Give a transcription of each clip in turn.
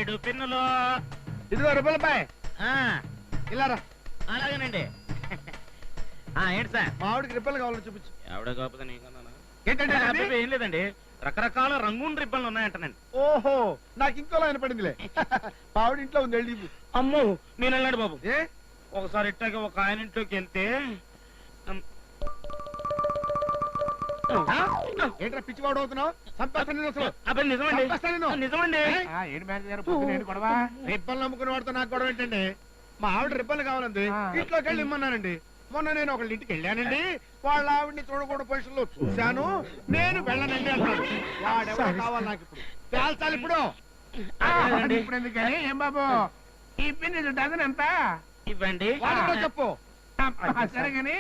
7 పిన్నులు. ఇదిగో రూపాయలపై ఇలా రా. అలాగేనండి. ఏంటి సార్? మా ఆవిడకి రిబ్బన్లు కావాలని చూపించు. ఎవడో కాకపోతే నీకన్నా ఏంటంటే అది? ఏం లేదండి, రకరకాల రంగున్న రిబ్బన్లు ఉన్నాయంటనండి. ఓహో, నాకు ఇంకోలా వినపడిందిలే. మా ఆవిడ ఇంట్లో ఉంది, వెళ్ళి ఇవ్వు. అమ్మో, నేను వెళ్ళాడు బాబు. ఏ ఒకసారి ఇట్టాక ఒక ఆయన ఇంట్లోకి వెళ్తే ఏంట్రా పిచ్చివాడు అవుతున్నావు? చంపేస్తాను అసలు. అబ్బాయి నిజమండి, చంపేస్తాను నిన్ను. నిజమండి. ఏంటి మేనేజర్ గొడవ? రిబ్బన్లు అమ్ముకునే వాడితో నాకు గొడవ ఏంటండి? మా ఆవిడ రిబ్బన్లు కావాలండి, ఇంట్లోకి వెళ్ళి ఇమ్మన్నానండి. మొన్న నేను ఒకళ్ళ ఇంటికి వెళ్ళానండి, వాళ్ళ ఆవిడ్ని చూడకూడదు పొజిషన్ లో చూశాను, నేను వెళ్ళనండి అన్నాడు. వాడెవరో కావాలి నాకు ఇప్పుడు, తేల్చాలి ఇప్పుడు. ఇప్పుడు ఎందుకని? ఏం బాబు, ఈ పిన్ డజన్ ఎంత ఇవ్వండి. వాడెవడో చెప్పు. సరే గాని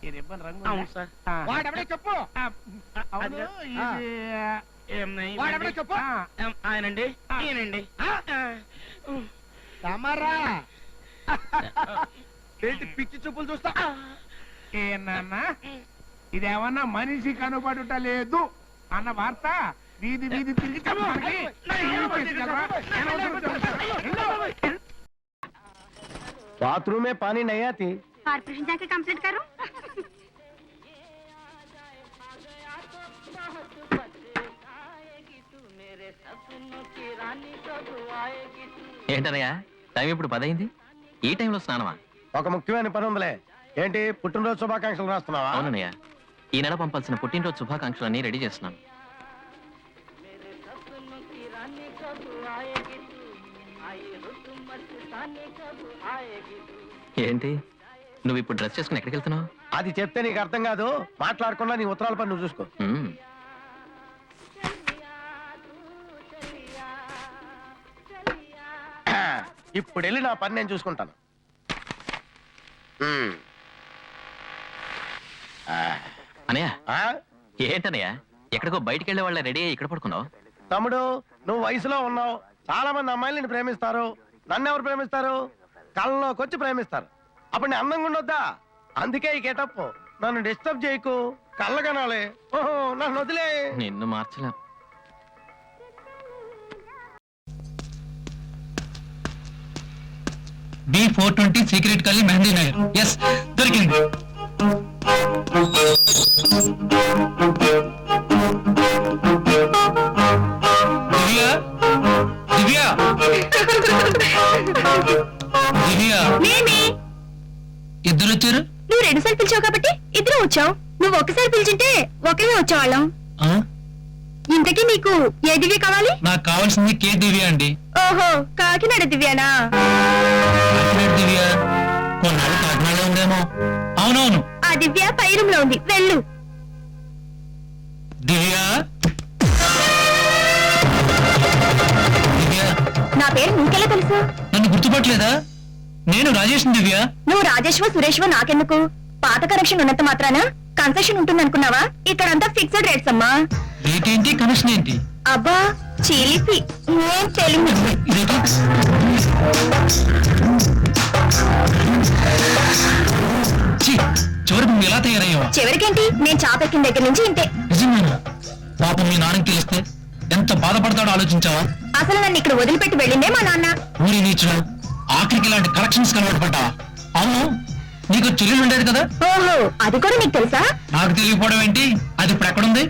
ఈ రిబ్బన్ రంగు అవును సార్. వాడెవడో చెప్పు. అవును, ఇది వాడెవడో చెప్పు. ఆయనండి, ఈయనండి. తమరా ఏంటి పిచ్చి చూపులు చూస్తా? ఏనన్నా ఇదేమన్నా మనిషి కనబడుట లేదు అన్న వార్త వీధి వీధి తిరిగి చెప్పడానికి बाथरूम में पानी नहीं आती। कॉर्पोरेशन जाके कंप्लीट करो। ఏంటనయ్యా టైం ఇప్పుడు 10 అయింది, ఈ టైంలో స్నానమా? ఒక ముఖ్యమైన పని ఉందిలే. ఏంటి పుట్టినరోజు శుభాకాంక్షలు రాస్తున్నావా? అవునన్నయ్య, ఈ నెల పంపాల్సిన పుట్టినరోజు శుభాకాంక్షలన్నీ రెడీ చేస్తున్నాను. ఏంటి నువ్వు ఇప్పుడు డ్రెస్ చేసుకుని ఎక్కడికి వెళ్తున్నావు? అది చెప్తే నీకు అర్థం కాదు, మాట్లాడకుండా నీ ఉత్తరాల పని నువ్వు చూసుకో. ఇప్పుడు వెళ్ళి నా పని నేను చూసుకుంటాను. అనయ్య, ఏంటనయ్య ఎక్కడికో బయటికి వెళ్ళే వాళ్ళ రెడీ అయ్యి ఇక్కడ పడుకున్నావు? తమ్ముడు, నువ్వు వయసులో ఉన్నావు, చాలా మంది అమ్మాయిలు నిన్ను ప్రేమిస్తారు. నన్ను ఎవరు ప్రేమిస్తారు? కళ్ళలోకి వచ్చి ప్రేమిస్తారు. అప్పుడు నేను అందంగా ఉండొద్దా? అందుకే ఈ గెటప్. నన్ను డిస్టర్బ్ చేయకు, కళ్ళగనాలే. ఓహో, నన్ను వదిలే. నిన్ను మార్చలేం. B420 సీక్రెట్ గల్లీ మెహందీ నగర్. ఎస్, దొరికింది. దివ్య, దివ్య, దివ్య, ఇద్దరు వచ్చారు. నువ్వు 2 సార్లు పిలిచావు కాబట్టి ఇద్దరు వచ్చావు. నువ్వు ఒకసారి పిలిచింటే ఒకరే వచ్చేవాళ్ళం. ఇంతకీ నీకు ఏ దివ్య కావాలి? నాకు కావాల్సింది కే దివ్య అండి. ఓహో, కాకినాడ దివ్యానా? కాకినాడ దివ్య కొన్నాళ్ళు కాకినాడలో ఉందేమో. అవునవును, ఆ దివ్య పై రూమ్ లో ఉంది, వెళ్ళు. దివ్య, దివ్య, నా పేరు నీకెలా తెలుసు? నన్ను గుర్తుపట్టలేదా? నేను రాజేష్ దివ్య. నువ్వు రాజేశ్వ సురేష్వ నాకెందుకు? పాత కనెక్షన్ ఉన్నంత మాత్రాన కన్సెషన్ ఉంటుందనుకున్నావా? ఇక్కడంతా ఫిక్స్డ్ రేట్స్ అమ్మా. రేట్ ఏంటి, కమిషన్ ఏంటి? అబ్బా చిలిపి, ఏం తెలియదు. ఇదేంటి? ఛీ, చివరికి నువ్వు ఎలా తయారయ్యావా? చివరికేంటి, నేను చాపెక్కిన దగ్గర నుంచి ఇంతే. నిజమేనా? పాపం మీ నాన్నకి తెలిస్తే ఎంత బాధపడతాడో ఆలోచించావా? అసలు నన్ను ఇక్కడ వదిలిపెట్టి వెళ్ళిందే మా నాన్న. ఊరి నీచుడు, ఆఖరికి ఇలాంటి కలెక్షన్స్ కలవాటు పడ్డా? అవును, నీకు చెల్లెలు ఉండేది కదా? ఓహో, అది కూడా నీకు తెలుసా? నాకు తెలియకపోవడం ఏంటి? అది ఇప్పుడు ఎక్కడుంది?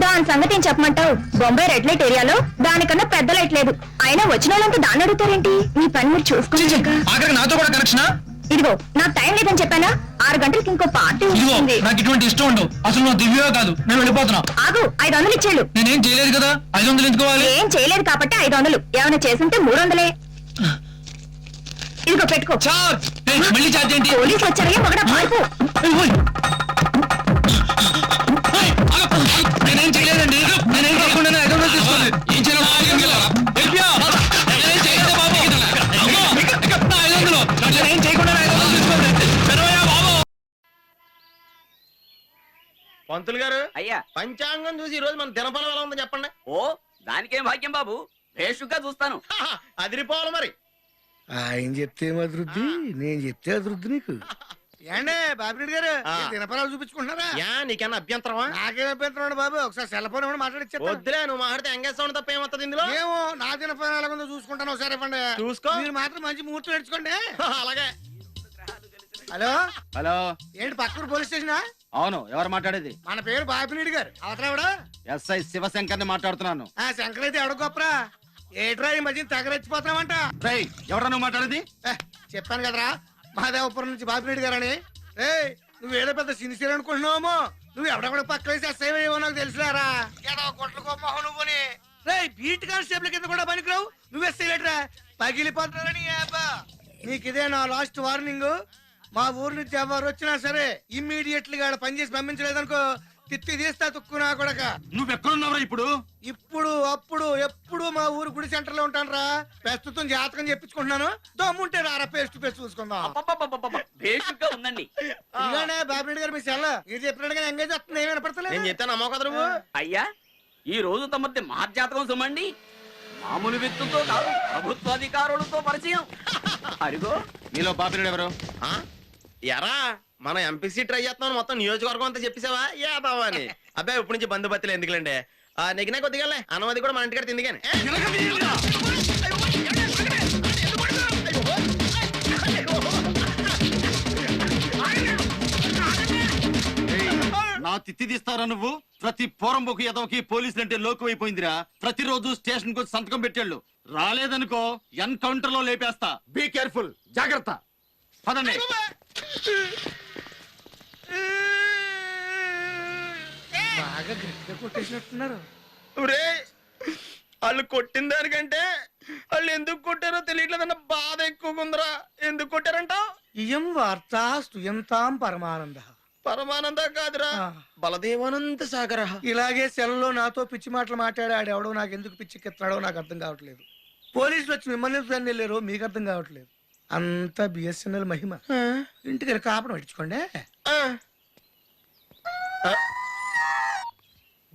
దాని సంగతి ఏం చెప్పమంటావు? బొంబాయి రెడ్ లైట్ ఏరియాలో దానికన్నా పెద్ద లైట్ లేదు. అయినా వచ్చిన వాళ్ళంతా దాన్ని అడుగుతారేంటి? మీ పని మీరు చూసుకోండి. ఆఖరికి నాతో కూడా కనెక్షనా? ఇదిగో, నాకు టైం లేదని చెప్పానా? 6 గంటలకి ఇంకో పార్టీ ఇదిగో, ఉంటుంది. నాకు ఇటువంటి ఇష్టం ఉండవు. అసలు నువ్వు దివ్యో కాదు, నేను వెళ్ళిపోతున్నా. ఆగు, 500 ఇచ్చేళ్ళు. నేనేం చేయలేదు కదా, 500 ఎందుకోవాలి? ఏం చేయలేదు కాబట్టి 500. ఏమైనా చేసుంటే 300. ఇదిగో పెట్టుకో. చార్జ్. ఏయ్, మళ్ళీ చార్జ్ ఏంటి? పోలీసులు వచ్చారయ్యా, ఒకడ పారిపో. నేనేం చేయలేదండి, నేనేం చేయకుండా 500 తీసుకోండి. ఏం చేయాలి? నేనేం చేయలేదు బాబు. అమ్మో, 500. నేనేం చేయకుండా 500 తీసుకోండి. బాబు. పంతులు గారు, అయ్యా, పంచాంగం చూసి ఈ రోజు మన దినఫలం ఎలా ఉందో చెప్పండి. ఓ దానికేం భాగ్యం బాబు, భేషుగ్గా చూస్తాను. అదిరిపోవాలి మరి. ఆయన చెప్తే అభివృద్ధి, నేను చెప్తే అభివృద్ధి. నీకు ఏండే బాబిరెడ్డి గారు దినపరాలు చూపించుకుంటున్నారా? నీకన్నా అభ్యంతరమా? నాకేం అభ్యంతరం బాబు, ఒకసారి సెల్ ఫోన్ ఇవ్వండి మాట్లాడిచ్చేస్తాను. వద్దులే, నువ్వు మాట్లాడితే ఎంగేజ్ సౌండ్ తప్ప ఏమవుతుంది ఇందులో? ఏమో నా దినపరం ఎలా ఉందో చూసుకుంటాను, ఒకసారి ఇవ్వండి. చూసుకో. మీరు మాత్రం మంచి ముహూర్తం నేర్చుకోండి. అలాగే. హలో హలో, ఏంటి పక్కూరు పోలీస్ స్టేషనా? అవును, ఎవరు మాట్లాడేది? మన పేరు బాపిరెడ్డి గారు. అవతరావిడా? ఎస్ఐ శివశంకర్ ని మాట్లాడుతున్నాను. ఆ శంకర్ అయితే ఎవడ గొప్పరా? ఏట్రా ఈ మధ్య తెగరెచ్చిపోతున్నావంట. రేయ్, ఎవరా నువ్వు మాట్లాడేది? చెప్పాను కదరా మహాదేవపురం నుంచి బాపిరెడ్డి గారని. ఏయ్ నువ్వేదో పెద్ద సిన్సియర్ అనుకుంటున్నావేమో. నువ్వు ఎవడెవడ పక్క వేసి ఎస్ఐవేమో నాకు తెలుసులేరా. ఏదో గుట్ల గొప్ప నువ్వుని. రేయ్ బీట్ కానిస్టేబుల్ కింద కూడా పనికిరావు, నువ్వు ఎస్ఐ లేటరా పగిలిపోతున్నారని. నీకు ఇదే నా లాస్ట్ వార్నింగ్. మా ఊరు నుంచి ఎవరు వచ్చినా సరే ఇమ్మీడియట్లీ గా పనిచేసి పంపించలేదనుకో, తిత్తి తీస్తా తుక్కునా కొడక. నువ్వెక్కడున్నావురా ఇప్పుడు? ఇప్పుడు అప్పుడు ఎప్పుడు మా ఊరు గుడి సెంటర్ లో ఉంటాను రా. ప్రస్తుతం జాతకం చెప్పించుకుంటున్నాను. దమ్ముంటే రారా ఫేస్ టు ఫేస్ చూసుకుందాం. అబ్బబ్బబ్బబ్బబ్బ, భేషుగ్గా ఉందండి. ఇలానే బాబిరెడ్డి గారు మీ సెల్ మీరు చెప్పినట్టుగా ఎంగేజ్ వస్తుంది, ఏమైనా నేను పడతలేదు. చెప్తాను నమ్మవు కదా నువ్వు. అయ్యా ఈ రోజు తమది మహర్జాతకం సుమండి. మామూలు వ్యక్తులతో కాదు, ప్రభుత్వాధికారులతో పరిచయం. అరిగో మీలో బాపిరెడ్డి ఎవరు? ఆ? ఎరా మనం ఎంపీసీ ట్రై చేస్తున్నాం, మొత్తం నియోజకవర్గం అంతా చెప్పేసావా ఏదావా అని? అబ్బాయి ఇప్పటి నుంచి బంధుపత్తులు ఎందుకులేండి. నెగినా కొద్దిగా అన్నమది కూడా మన ఇంటికాడ తింది కానీ. నా తిత్తి తీస్తారా నువ్వు? ప్రతి పోరంబోకు ఎదవకి పోలీసులు అంటే లోకు అయిపోయిందిరా. ప్రతిరోజు స్టేషన్ కు సంతకం పెట్టాళ్ళు, రాలేదనుకో ఎన్కౌంటర్ లో లేపేస్తా. బీ కేర్ఫుల్, జాగ్రత్త. పదండి. బాగా గట్టిగా కొట్టేసినట్టున్నారు. వాళ్ళు కొట్టిన దానికంటే వాళ్ళు ఎందుకు కొట్టారో తెలియట్లేదన్న బాధ ఎక్కువగా ఉందిరా. ఎందుకు కొట్టారంటావు? ఇయం వార్త స్తుయంతాం పరమానంద. పరమానంద కాదురా, ఆ. బలదేవానంద సాగర. ఇలాగే సెల్లో నాతో పిచ్చి మాటలు మాట్లాడాడు ఎవడో, నాకు ఎందుకు పిచ్చికెత్తాడో నాకు అర్థం కావట్లేదు. పోలీసులు వచ్చి మిమ్మల్ని ఎందుకు వెళ్ళారో మీకు అర్థం కావట్లేదు. అంతా బిఎస్ఎన్ఎల్ మహిమ. ఇంటికి వెళ్ళి కాపడం పెట్టించుకోండి.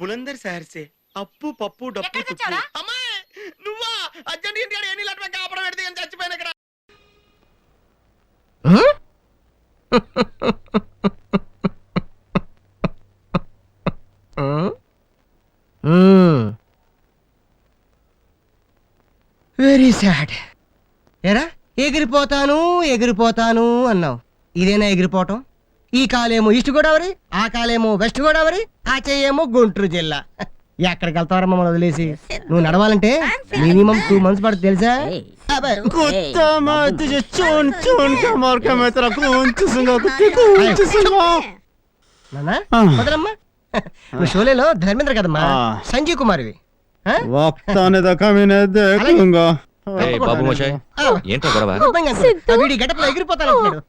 బులందర్ సార్సే అప్పు పప్పు డప్పు తుప్పు. అమ్మాయి నువ్వా? అర్జెంట్ ఇంటికాడ ఎన్ని లట్ల కాపడం పెడితే కానీ చచ్చిపోయిన ఇక్కడ. Very sad. ఎరా ఎగిరిపోతాను ఎగిరిపోతాను అన్నావు, ఇదేనా ఎగిరిపోవటం? ఈ కాలేమో ఈస్ట్ గోదావరి, ఆ కాలేమో వెస్ట్ గోదావరి, ఆ చెయ్యేమో గుంటూరు జిల్లా. ఎక్కడికి వెళ్తావరా మమ్మల్ని వదిలేసి? నువ్వు నడవాలంటే మినిమం 2 months పడుతుంది తెలుసా? నాన్నా, వదలమ్మా. నువ్వు షోలేలో ధర్మేంద్ర కదమ్మా, సంజీవ్ కుమార్వి. బాబు మోషాయ్, ఏంటో గొడవ? వీడి గడపలో ఎగిరిపోతాను అంటున్నాడు.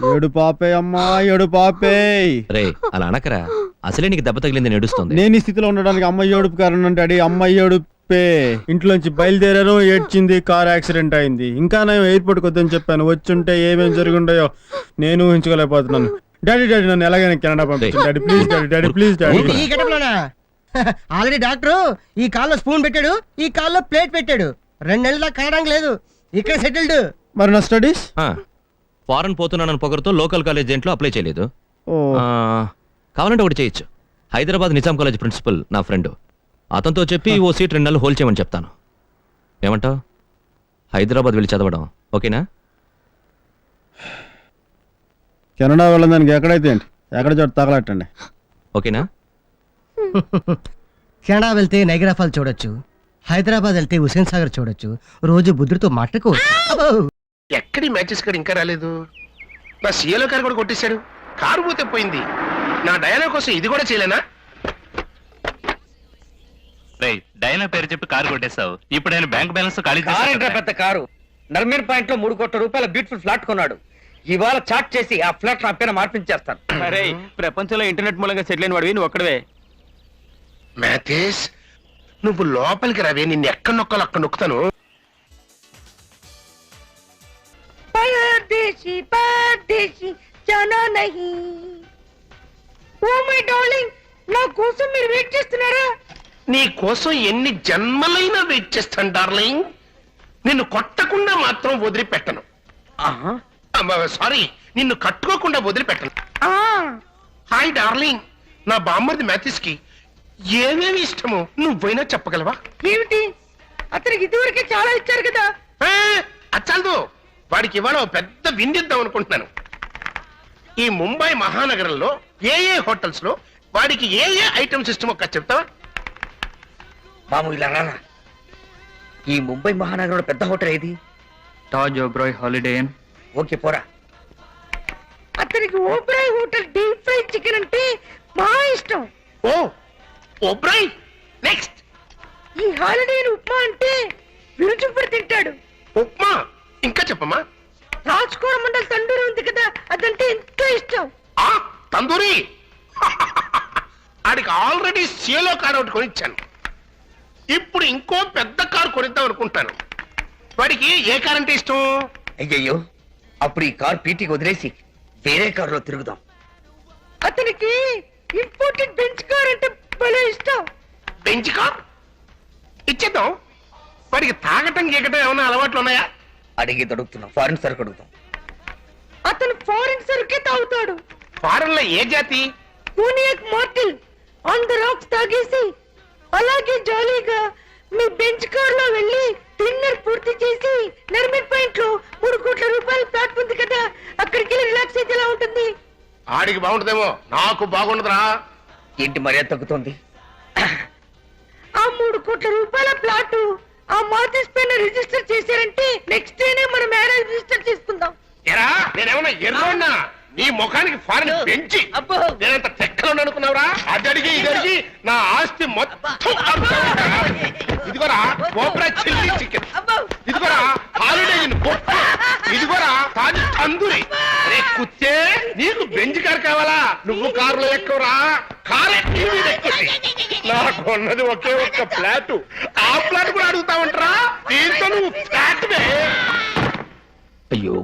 ఏడు పాపే అమ్మా, ఏడు పాపే. రే అలా అనకరా, అసలే నీకు దెబ్బ తగిలింది నడుస్తుంది. నేను ఈ స్థితిలో ఉండడానికి అమ్మాయి ఏడుపు కారణం అంటాడు. అమ్మాయి ఏడుపే. ఇంట్లోంచి బయలుదేరాను, ఏడ్చింది, కార్ యాక్సిడెంట్ అయింది. ఇంకా నేను ఎయిర్పోర్ట్ వద్దని చెప్పాను, వచ్చుంటే ఏమేమి జరుగుండయో నేను ఊహించుకోలేకపోతున్నాను. డాడీ డాడీ నన్ను ఎలాగైనా కెనడా పంపించండి daddy, please daddy, daddy please daddy. ఈ గడపలోనా? ఆల్రెడీ డాక్టర్ ఈ కాల్లో స్పూన్ పెట్టాడు, ఈ కాల్లో ప్లేట్ పెట్టాడు. 2 నెలల కనడానికి లేదు, ఇక్కడ సెటిల్డ్. మరి నా స్టడీస్? ఫారెన్ పోతున్నానని పొగరుతో లోకల్ కాలేజ్ దేంట్లో అప్లై చేయలేదు. కావాలంటే ఒకటి చేయొచ్చు. హైదరాబాద్ నిజాం కాలేజ్ ప్రిన్సిపల్ నా ఫ్రెండ్, అతనితో చెప్పి ఓ సీట్ 2 నెలలు హోల్డ్ చేయమని చెప్తాను. ఏమంటావు? హైదరాబాద్ వెళ్ళి చదవడం ఓకేనా? కెనడా వెళ్ళడానికి ఎక్కడైతే ఏంటి, ఎక్కడ చోట తగలట్టండి. ఓకేనా? కెనడా వెళ్తే నైగరా ఫాల్ చూడొచ్చు, హైదరాబాద్ వెళ్తే హుసేన్ సాగర్ చూడొచ్చు, రోజు బుద్ధుడితో మాట్లాడుకోవచ్చు. ఎక్కడి మ్యాచెస్ కాడు ఇంకా రాలేదు. నా సీఏలో కారు కూడా కొట్టేశాడు. కారు పోతే పోయింది, నా డయానా కోసం ఇది కూడా చేయలేనా? డైనా పేరు చెప్పి కారు కొట్టేస్తావు. ఇప్పుడు ఆయన బ్యాంక్ బ్యాలెన్స్ ఖాళీ పెద్ద కారు నర్మీర్ పాయింట్ లో 3 కోట్ల రూపాయల బ్యూటిఫుల్ ఫ్లాట్ కొన్నాడు. ఇవాళ చాట్ చేసి ఆ ఫ్లాట్ నా పేరు మార్పించేస్తాను. అరే ప్రపంచంలో ఇంటర్నెట్ మూలంగా సెటిల్ అయిన వాడివి నువ్వు ఒక్కడవే. మ్యాథేస్ నువ్వు లోపలికి రావే, నిన్ను ఎక్కడ నొక్కాలో అక్కడ నొక్కుతాను. నా కోసం మీరు వెయిట్ చేస్తున్నారా? నీ కోసం ఎన్ని జన్మలైనా వెయిట్ చేస్తాను డార్లింగ్. నిన్ను కొట్టకుండా మాత్రం వదిలిపెట్టను సారీ, నిన్ను కట్టుకోకుండా వదిలిపెట్టను. హాయ్ డార్లింగ్, నా బామ్మర్ది మ్యాథిస్ కి ఏమేమి ఇష్టమో నువ్వైనా చెప్పగలవా? ఏమిటి? అతనికి ఇదివరకే చాలా ఇచ్చారు కదా. అచ్చాలదు, వాడికి ఇవాళ ఓ పెద్ద విందిద్దాం అనుకుంటున్నాను. ఈ ముంబై మహానగరంలో ఏ ఏ హోటల్స్ లో వాడికి ఏ ఏ ఐటమ్స్ ఇష్టమో ఒక్క చెప్తావా? మాము ఇలా రారా. ఈ ముంబై మహానగరంలో పెద్ద హోటల్ ఏది? Taj Oberoi holiday in. Okay పోరా. అతనికి Oberoi hotel deep fry chicken అంటే మా ఇష్టం. ఓ ఓబ్రాయ్. నెక్స్ట్ ఈ హాలిడే ఉప్మా అంటే విరుచుకుపడి తింటాడు. ఉప్మా. ఇంకా చెప్పమ్మా. రాజ్కోర మండల్ తండూరి ఉంది కదా, అదంటే ఎంతో ఇష్టం. ఆ తందూరి. ఆడికి ఆల్రెడీ సేలో కార్ ఒకటి కొనిచ్చాను. ఇప్పుడు ఇంకో పెద్ద కారు కొనిద్దాం అనుకుంటాను. వాడికి ఏ కార్ అంటే ఇష్టం? అయ్యయ్యో, అప్పుడు ఈ కార్ పీటీకి వదిలేసి వేరే కారులో తిరుగుదాం. అతనికి ఇంపోర్టెడ్ బెంచ్ కార్ అంటే భలే ఇష్టం. బెంచ్ కార్ ఇచ్చేద్దాం. వాడికి తాగటం గీకటం ఏమైనా అలవాట్లు ఉన్నాయా? అడిగి దొరుకుతున్నాం. ఫారిన్ సరుకు అడుగుతాం. అతను ఫారిన్ సరుకే తాగుతాడు. ఫారెన్ లో ఏ జాతి? కోనియాక్ మార్టిల్ ఆన్ ద రాక్స్ తాగేసి అలాగే జాలీగా మీ బెంచ్ కార్ లో వెళ్ళి డిన్నర్ పూర్తి చేసి నర్మిట్ పాయింట్ లో 3 కోట్ల రూపాయల ప్లాట్ ఉంది కదా, అక్కడికి వెళ్ళి రిలాక్స్ అయితే ఎలా ఉంటుంది? ఆడికి బాగుంటుందేమో, నాకు బాగుండదురా. ఏంటి మర్యాద తగ్గుతోంది? ఆ 3 కోట్ల రూపాయల ప్లాట్ ఆ మార్టిస్ పైన రిజిస్టర్ చేశారంటే నెక్స్ట్ డేనే మనం మ్యారేజ్ రిజిస్టర్ చేసుకుందాం. ఎరా నేనేమన్నా ఎర్రోన్నా? నీ ముఖానికి ఫారెన్ పెంచి నేనంత తెక్కలో అనుకున్నావురా? అది అడిగి ఇది అడిగి నా ఆస్తి మొత్తం అమ్ముతావురా. ఇదిగోరా ఓబ్రా చిల్లీ చికెన్, ఇదిగోరా హాలిడే ఇన్ గొప్ప, ఇదిగోరా తాజ్ తందూరి. అరే కుత్తే, నీకు బెంజ్ కార్ కావాలా? నువ్వు కారులో ఎక్కువరా. కారే నాకు ఉన్నది ఒకే ఒక్క ఫ్లాట్. ఆ ఫ్లాట్ కూడా అడుగుతా ఉంటారా? దీంతో నువ్వు ఫ్లాట్ అయ్యో